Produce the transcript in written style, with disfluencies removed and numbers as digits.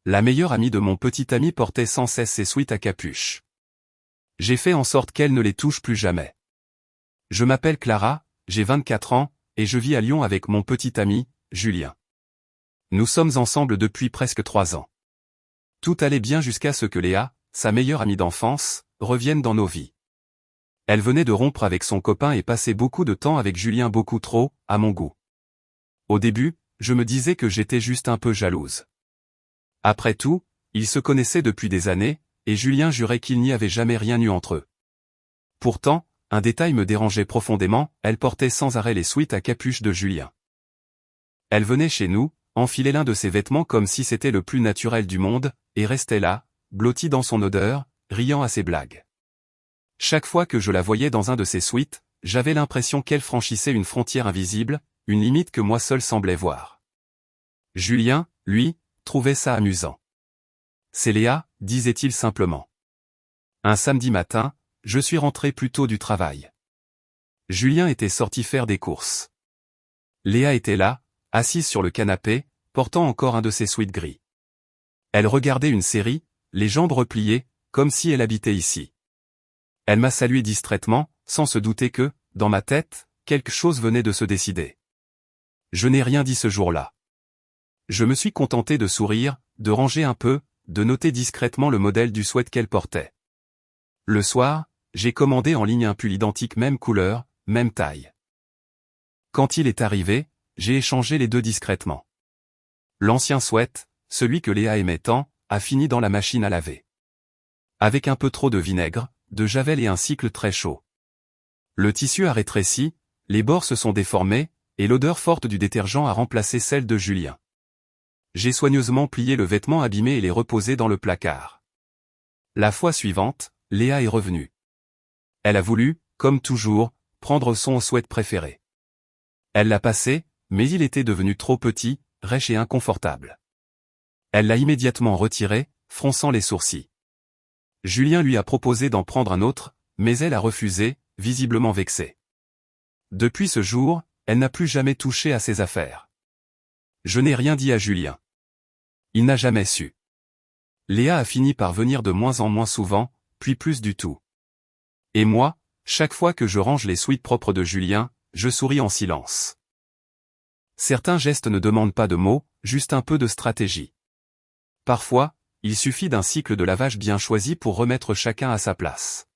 La meilleure amie de mon petit ami portait sans cesse ses sweats à capuche. J'ai fait en sorte qu'elle ne les touche plus jamais. Je m'appelle Clara, j'ai 24 ans, et je vis à Lyon avec mon petit ami, Julien. Nous sommes ensemble depuis presque 3 ans. Tout allait bien jusqu'à ce que Léa, sa meilleure amie d'enfance, revienne dans nos vies. Elle venait de rompre avec son copain et passait beaucoup de temps avec Julien, beaucoup trop, à mon goût. Au début, je me disais que j'étais juste un peu jalouse. Après tout, ils se connaissaient depuis des années, et Julien jurait qu'il n'y avait jamais rien eu entre eux. Pourtant, un détail me dérangeait profondément, elle portait sans arrêt les sweats à capuche de Julien. Elle venait chez nous, enfilait l'un de ses vêtements comme si c'était le plus naturel du monde, et restait là, blottie dans son odeur, riant à ses blagues. Chaque fois que je la voyais dans un de ses sweats, j'avais l'impression qu'elle franchissait une frontière invisible, une limite que moi seul semblais voir. Julien, lui, trouvait ça amusant. C'est Léa, disait-il simplement. Un samedi matin, je suis rentré plus tôt du travail. Julien était sorti faire des courses. Léa était là, assise sur le canapé, portant encore un de ses sweats gris. Elle regardait une série, les jambes repliées, comme si elle habitait ici. Elle m'a salué distraitement, sans se douter que, dans ma tête, quelque chose venait de se décider. Je n'ai rien dit ce jour-là. Je me suis contenté de sourire, de ranger un peu, de noter discrètement le modèle du sweat qu'elle portait. Le soir, j'ai commandé en ligne un pull identique, même couleur, même taille. Quand il est arrivé, j'ai échangé les deux discrètement. L'ancien sweat, celui que Léa aimait tant, a fini dans la machine à laver. Avec un peu trop de vinaigre, de javel et un cycle très chaud. Le tissu a rétréci, les bords se sont déformés, et l'odeur forte du détergent a remplacé celle de Julien. J'ai soigneusement plié le vêtement abîmé et l'ai reposé dans le placard. La fois suivante, Léa est revenue. Elle a voulu, comme toujours, prendre son sweat préféré. Elle l'a passé, mais il était devenu trop petit, rêche et inconfortable. Elle l'a immédiatement retiré, fronçant les sourcils. Julien lui a proposé d'en prendre un autre, mais elle a refusé, visiblement vexée. Depuis ce jour, elle n'a plus jamais touché à ses affaires. Je n'ai rien dit à Julien. Il n'a jamais su. Léa a fini par venir de moins en moins souvent, puis plus du tout. Et moi, chaque fois que je range les sweats propres de Julien, je souris en silence. Certains gestes ne demandent pas de mots, juste un peu de stratégie. Parfois, il suffit d'un cycle de lavage bien choisi pour remettre chacun à sa place.